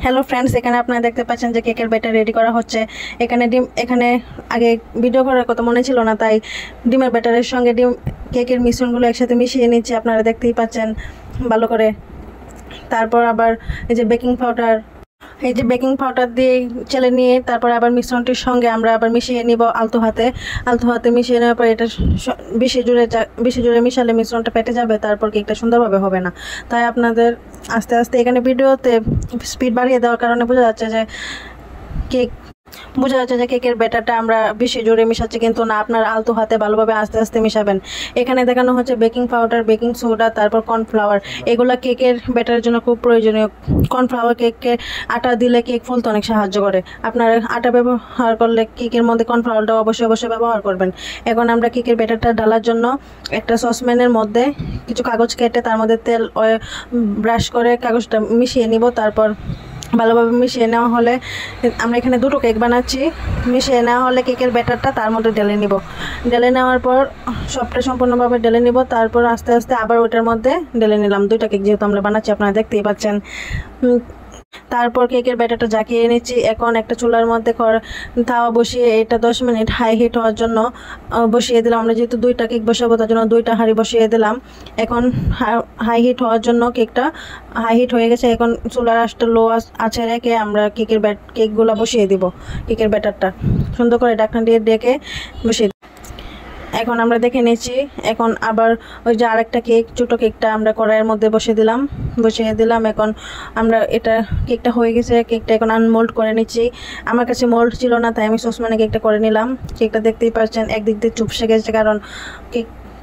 Hello friends, এখানে আপনারা দেখতে পাচ্ছেন যে কেকের ব্যাটার রেডি করা হচ্ছে। এখানে ডিম, এখানে আগে ভিডিও করার কথা মনে ছিল না, তাই ডিমের ব্যাটারের সঙ্গে কেকের মিশ্রণগুলো একসাথে মিশিয়ে নিচ্ছি। আপনারা দেখতেই পাচ্ছেন ভালো করে। তারপর আবার বেকিং পাউডার দিয়ে চেলে নিয়ে তারপর আবার মিশ্রণটির সঙ্গে আমরা আবার মিশিয়ে নিব আলতো হাতে মিশিয়ে নেওয়ার পর এটা বেশি জোরে মিশালে মিশ্রণটা পেটে যাবে, তারপর কেকটা সুন্দরভাবে হবে না। তাই আপনাদের আস্তে আস্তে এখানে ভিডিওতে স্পিড বাড়িয়ে দেওয়ার কারণে বোঝা যাচ্ছে যে কেকের ব্যাটারটা আমরা বেশি জোরে মিশাচ্ছি, কিন্তু না, আপনার আলতো হাতে ভালোভাবে আস্তে আস্তে মিশাবেন। এখানে দেখানো হচ্ছে বেকিং পাউডার, বেকিং সোডা, তারপর কর্নফ্লাওয়ার। এগুলো কেকের ব্যাটারের জন্য খুব প্রয়োজনীয়। কর্নফ্লাওয়ার কেককে আটা দিলে কেক ফুলতে অনেক সাহায্য করে। আপনার আটা ব্যবহার করলে কেকের মধ্যে কর্নফ্লাওয়ারটা অবশ্যই ব্যবহার করবেন। এখন আমরা কেকের ব্যাটারটা ঢালার জন্য একটা সসপ্যানের মধ্যে কিছু কাগজ কেটে তার মধ্যে তেল ব্রাশ করে কাগজটা মিশিয়ে নিব। তারপর ভালোভাবে মিশিয়ে নেওয়া হলে, আমরা এখানে দুটো কেক বানাচ্ছি, মিশিয়ে নেওয়া হলে কেকের ব্যাটারটা তার মধ্যে ঢেলে নেওয়ার পর সবটা সম্পূর্ণভাবে ঢেলে নিব। তারপর আস্তে আস্তে আবার ওটার মধ্যে ঢেলে নিলাম। দুইটা কেক যেহেতু আমরা বানাচ্ছি, আপনারা দেখতেই পাচ্ছেন। তারপর কেকের ব্যাটারটা জাকিয়ে নিচ্ছি। এখন একটা চুলার মধ্যে তাওয়া বসিয়ে এটা 10 মিনিট হাই হিট হওয়ার জন্য বসিয়ে দিলাম। আমরা যেহেতু দুইটা কেক বসাবো তার জন্য দুইটা হাঁড়ি বসিয়ে দিলাম। এখন হাই হিট হওয়ার জন্য কেকটা হাই হিট হয়ে গেছে। এখন চুলার আঁচটা লো আছে রেখে আমরা কেকগুলো বসিয়ে দিব। কেকের ব্যাটারটা সুন্দর করে ঢাকনা দিয়ে ডেকে বসিয়ে। এখন আমরা দেখে নিচ্ছি। এখন আবার ওই যে আরেকটা ছোটো কেকটা আমরা কড়াইয়ের মধ্যে বসিয়ে দিলাম। এখন আমরা কেকটা হয়ে গেছে। কেকটা এখন আনমোল্ড করে নিচ্ছি। আমার কাছে মোল্ড ছিল না, তাই আমি সসপ্যানে কেকটা করে নিলাম। কেকটা দেখতেই পাচ্ছেন একদিক দিয়ে চুপসে গেছে, কারণ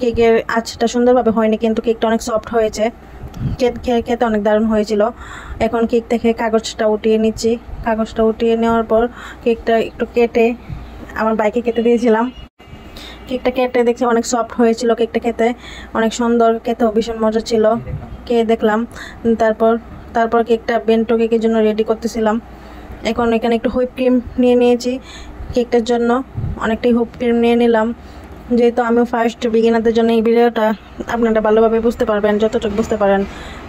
কেকের আঁচটা সুন্দরভাবে হয়নি, কিন্তু কেকটা অনেক সফট হয়েছে। খেতে অনেক দারুণ হয়েছিল। এখন কেক থেকে কাগজটা উঠিয়ে নিচ্ছি। কাগজটা উঠিয়ে নেওয়ার পর কেকটা একটু কেটে আমার বাইকে কেটে দিয়েছিলাম। কেকটা কেটে দেখছি অনেক সফট হয়েছিল। কেকটা খেতে অনেক সুন্দর, খেতেও ভীষণ মজা ছিল। দেখলাম। তারপর কেকটা বেন্টো কেকের জন্য রেডি করতেছিলাম। এখন এখানে একটু হুইপ ক্রিম নিয়ে নিয়েছি কেকটার জন্য। অনেকটাই হুইপ ক্রিম নিয়ে নিলাম। যেহেতু আমি ফার্স্ট বিগিনারদের জন্য এই ভিডিওটা আপনারা ভালোভাবে বুঝতে পারবেন, যতটুকু বুঝতে পারেন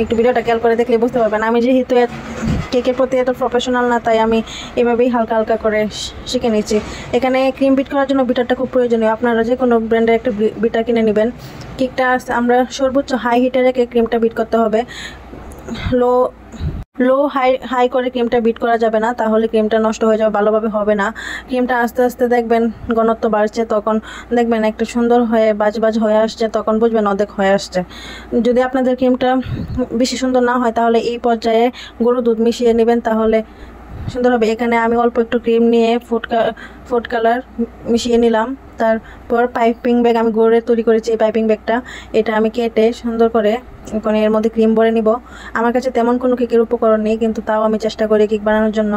একটু ভিডিওটা খেয়াল করে দেখলে বুঝতে পারবেন। আমি যেহেতু কেকের প্রতি এত প্রফেশনাল না, তাই আমি এভাবেই হালকা হালকা করে শিখে নিচ্ছি। এখানে ক্রিম বিট করার জন্য বিটারটা খুব প্রয়োজনীয়। আপনারা যে কোনো ব্র্যান্ডের একটা বিটার কিনে নেবেন। কেকটা আমরা সর্বোচ্চ হাই হিটে রেখে ক্রিমটা বিট করতে হবে। লো হাই করে ক্রিমটা বিট করা যাবে না, তাহলে ক্রিমটা নষ্ট হয়ে যাবে, ভালোভাবে হবে না। ক্রিমটা আস্তে আস্তে দেখবেন ঘনত্ব বাড়ছে, তখন দেখবেন একটা সুন্দর হয়ে বাজ হয়ে আসছে, তখন বুঝবেন অর্ধেক হয়ে আসছে। যদি আপনাদের ক্রিমটা বেশি সুন্দর না হয়, তাহলে এই পর্যায়ে গরুর দুধ মিশিয়ে নেবেন, তাহলে সুন্দর হবে। এখানে আমি অল্প একটু ক্রিম নিয়ে ফুড কালার মিশিয়ে নিলাম। তারপর পাইপিং ব্যাগ আমি গড়ে তৈরি করেছি। এই পাইপিং ব্যাগটা এটা আমি কেটে সুন্দর করে এখন এর মধ্যে ক্রিম ভরে নিব। আমার কাছে তেমন কোনো কেকের উপকরণ নেই, কিন্তু তাও আমি চেষ্টা করি কেক বানানোর জন্য।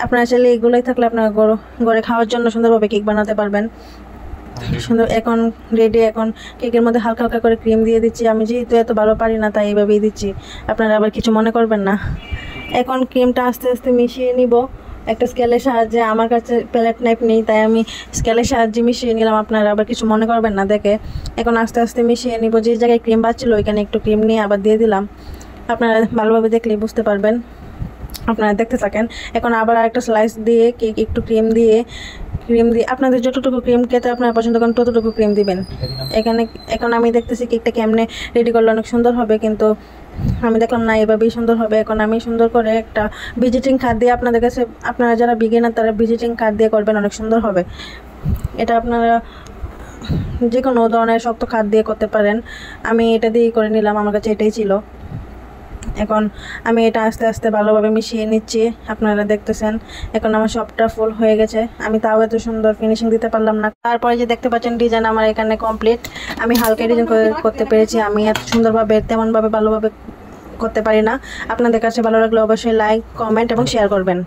আপনারা চাইলে এগুলোই থাকলে আপনারা ঘরে খাওয়ার জন্য সুন্দরভাবে কেক বানাতে পারবেন। সুন্দর এখন রেডি। এখন কেকের মধ্যে হালকা হালকা করে ক্রিম দিয়ে দিচ্ছি। আমি যেহেতু এত ভালো পারি না, তাই এইভাবেই দিচ্ছি, আপনারা আবার কিছু মনে করবেন না। এখন ক্রিমটা আস্তে আস্তে মিশিয়ে নিব একটা স্কেলের সাহায্যে। আমার কাছে প্যালেট নাইফ নেই, তাই আমি স্কেলের সাহায্যে মিশিয়ে নিলাম, আপনারা আবার কিছু মনে করবেন না দেখে। এখন আস্তে আস্তে মিশিয়ে নিব। যে জায়গায় ক্রিম বাচ্ছিল ওইখানে একটু ক্রিম নিয়ে আবার দিয়ে দিলাম। আপনারা ভালোভাবে দেখলেই বুঝতে পারবেন, আপনারা দেখতে থাকেন। এখন আবার আরেকটা স্লাইস দিয়ে কেক একটু ক্রিম দিয়ে আপনাদের যতটুকু ক্রিম খেতে আপনারা পছন্দ করেন ততটুকু ক্রিম দিবেন। এখন আমি দেখতেছি কেকটা কেমনে রেডি করলে অনেক সুন্দর হবে, কিন্তু আমি দেখলাম না, এভাবেই সুন্দর হবে। এখন আমি সুন্দর করে একটা ভিজিটিং কার্ড দিয়ে আপনাদের কাছে, আপনারা যারা বিগিনার তারা ভিজিটিং কার্ড দিয়ে করবেন, অনেক সুন্দর হবে। এটা আপনারা যে কোনো ধরনের শক্ত কার্ড দিয়ে করতে পারেন। আমি এটা দিয়েই করে নিলাম, আমার কাছে এটাই ছিল। এখন আমি এটা আস্তে আস্তে ভালোভাবে মিশিয়ে নিচ্ছি, আপনারা দেখতেছেন। এখন আমার সবটা ফুল হয়ে গেছে। আমি তাও এত সুন্দর ফিনিশিং দিতে পারলাম না। তারপরে যে দেখতে পাচ্ছেন ডিজাইন আমার এখানে কমপ্লিট। আমি হালকা ডিজাইন করতে পেরেছি। আমি এত সুন্দরভাবে তেমনভাবে ভালোভাবে করতে পারি না। আপনাদের কাছে ভালো লাগলে অবশ্যই লাইক, কমেন্ট এবং শেয়ার করবেন।